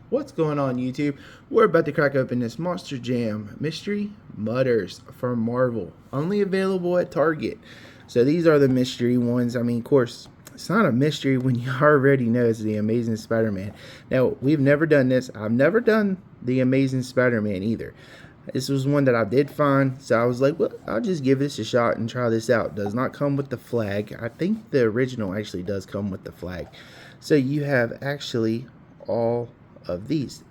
What's going on, YouTube? We're about to crack open this Monster Jam Mystery Mudders from Marvel, only available at Target. So these are the mystery ones. I mean, of course, it's not a mystery when you already know it's the Amazing Spider-Man. Now, we've never done this. I've never done the Amazing Spider-Man either. This was one that I did find, so I was like, well, I'll just give this a shot and try this out. Does not come with the flag. I think the original actually does come with the flag. So you have actually all of these.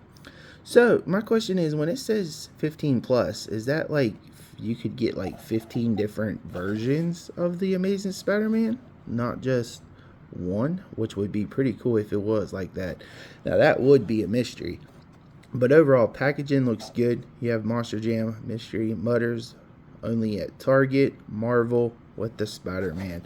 So my question is, when it says 15 plus, is that like you could get like 15 different versions of the Amazing Spider-Man, not just one, which would be pretty cool if it was like that. Now that would be a mystery. But overall, packaging looks good. You have Monster Jam Mystery Mudders only at Target, Marvel with the Spider-Man.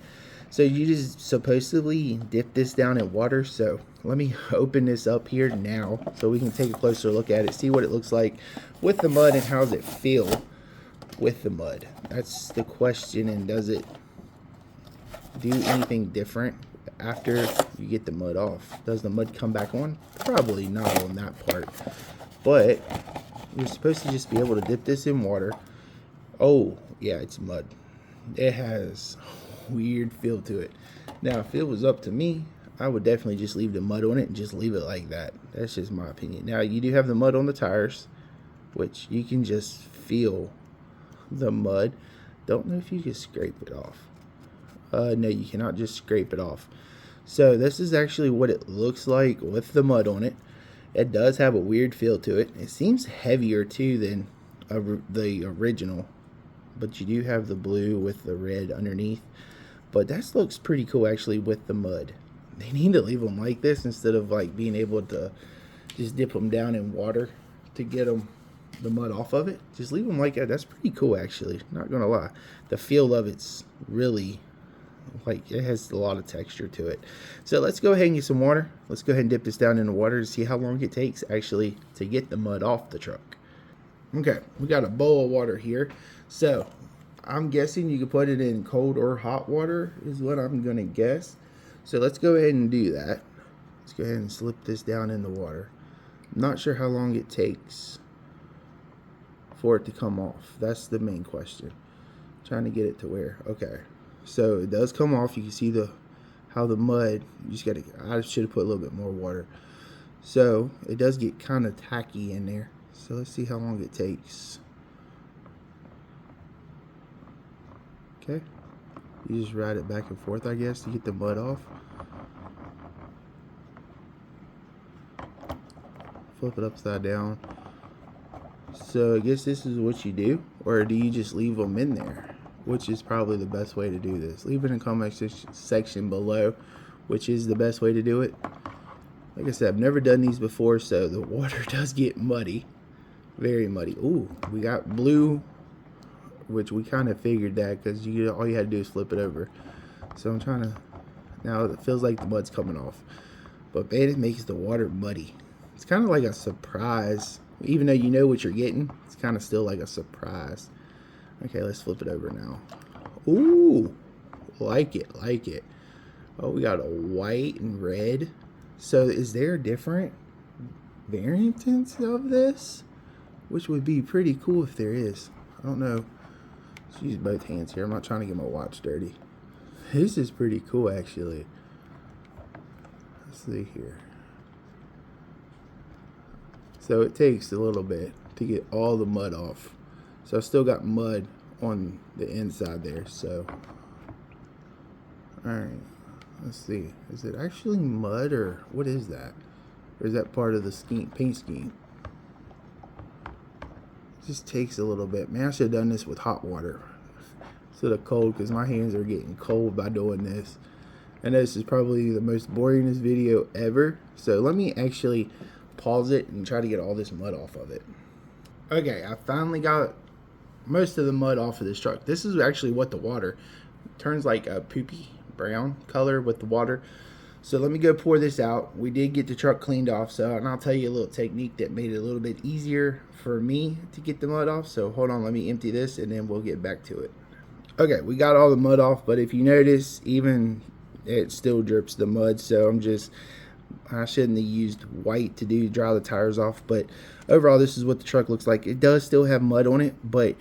So you just supposedly dip this down in water. So let me open this up here now so we can take a closer look at it, see what it looks like with the mud and how does it feel with the mud. That's the question. And does it do anything different after you get the mud off? Does the mud come back on? Probably not on that part. But you're supposed to just be able to dip this in water. Oh, yeah, it's mud. It has a weird feel to it. Now, if it was up to me, I would definitely just leave the mud on it and just leave it like that. That's just my opinion. Now, you do have the mud on the tires, which you can just feel the mud. Don't know if you can scrape it off. No, you cannot just scrape it off. So this is actually what it looks like with the mud on it. It does have a weird feel to it. It seems heavier too than the original, but you do have the blue with the red underneath. But that looks pretty cool actually with the mud. They need to leave them like this instead of like being able to just dip them down in water to get the mud off of it. Just leave them like that. That's pretty cool actually, not gonna lie. The feel of it's really, like, it has a lot of texture to it. So let's go ahead and get some water. Let's go ahead and dip this down in the water to see how long it takes actually to get the mud off the truck. Okay, we got a bowl of water here. So I'm guessing you can put it in cold or hot water is what I'm gonna guess. So let's go ahead and do that. Let's go ahead and slip this down in the water. I'm not sure how long it takes for it to come off. That's the main question. Trying to get it to where, okay. So it does come off. You can see how the mud, you just gotta, I should have put a little bit more water. So it does get kind of tacky in there. So let's see how long it takes. Okay. You just ride it back and forth, I guess, to get the mud off. Flip it upside down. So I guess this is what you do, or do you just leave them in there? Which is probably the best way to do this. Leave it in the comment section below which is the best way to do it. Like I said, I've never done these before, so the water does get muddy, very muddy. Ooh, we got blue, which we kind of figured that because all you had to do is flip it over. So I'm trying to, now it feels like the mud's coming off, but man, it makes the water muddy. It's kind of like a surprise, even though you know what you're getting. It's kind of still like a surprise. Okay, let's flip it over now. Ooh, like it, like it. Oh, we got a white and red. So is there different variants of this? Which would be pretty cool if there is. I don't know. Let's use both hands here. I'm not trying to get my watch dirty. This is pretty cool, actually. Let's see here. So it takes a little bit to get all the mud off. So I still got mud on the inside there. So, alright. Let's see. Is it actually mud or what is that? Or is that part of the paint scheme? It just takes a little bit. Man, I should have done this with hot water instead of cold because my hands are getting cold by doing this. I know this is probably the most boringest video ever. So let me actually pause it and try to get all this mud off of it. Okay, I finally got most of the mud off of this truck. This is actually what the water turns like a poopy brown color with the water. So let me go pour this out. We did get the truck cleaned off, so, and I'll tell you a little technique that made it a little bit easier for me to get the mud off. So hold on, let me empty this and then we'll get back to it. Okay, we got all the mud off, but if you notice, even it still drips the mud. So I'm just I shouldn't have used white to dry the tires off, but overall this is what the truck looks like. It does still have mud on it, but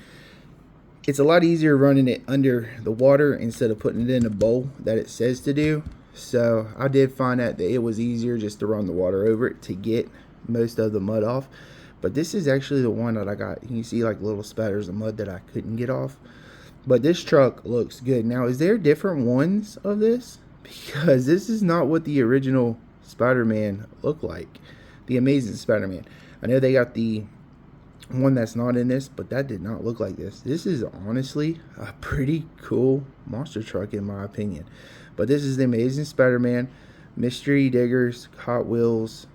it's a lot easier running it under the water instead of putting it in a bowl that it says to do. So I did find that it was easier just to run the water over it to get most of the mud off. But this is actually the one that I got. You can see like little spatters of mud that I couldn't get off. But this truck looks good. Now, is there different ones of this? Because this is not what the original Spider-Man looked like. The Amazing Spider-Man. I know they got the one that's not in this, but that did not look like this. This is honestly a pretty cool monster truck in my opinion. But this is the Amazing Spider-Man Mystery Diggers Hot Wheels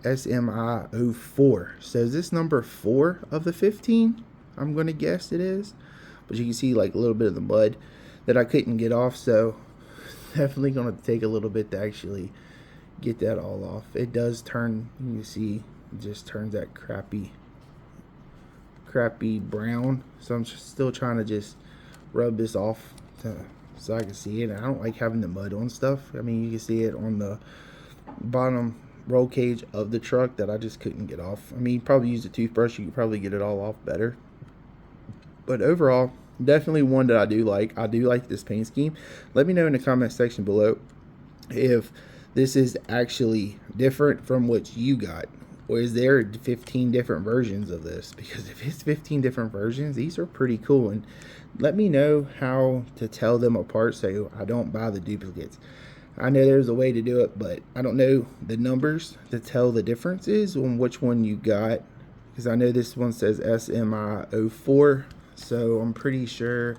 SMI 04. So is this number 4 of the 15? I'm going to guess it is. But you can see like a little bit of the mud that I couldn't get off. So definitely going to take a little bit to actually get that all off. It does turn, you can see, it just turns that crappy brown. So I'm still trying to just rub this off so I can see it. And I don't like having the mud on stuff. I mean, you can see it on the bottom roll cage of the truck that I just couldn't get off. I mean, you probably use a toothbrush, you could probably get it all off better. But overall, definitely one that I do like. I do like this paint scheme. Let me know in the comment section below if this is actually different from what you got, or is there 15 different versions of this? Because if it's 15 different versions, these are pretty cool. And let me know how to tell them apart so I don't buy the duplicates. I know there's a way to do it, but I don't know the numbers to tell the differences on which one you got, because I know this one says SMI 04, so I'm pretty sure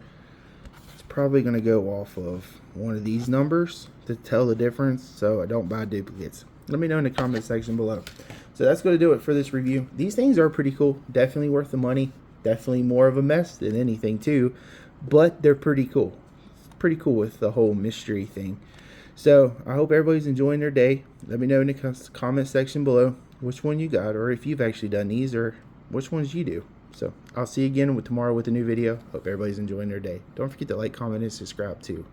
it's probably going to go off of one of these numbers to tell the difference, so I don't buy duplicates. Let me know in the comment section below. So that's going to do it for this review. These things are pretty cool, definitely worth the money, definitely more of a mess than anything too, but they're pretty cool. Pretty cool with the whole mystery thing. So I hope everybody's enjoying their day. Let me know in the comment section below which one you got, or if you've actually done these, or which ones you do. So I'll see you again tomorrow with a new video. Hope everybody's enjoying their day. Don't forget to like, comment, and subscribe too.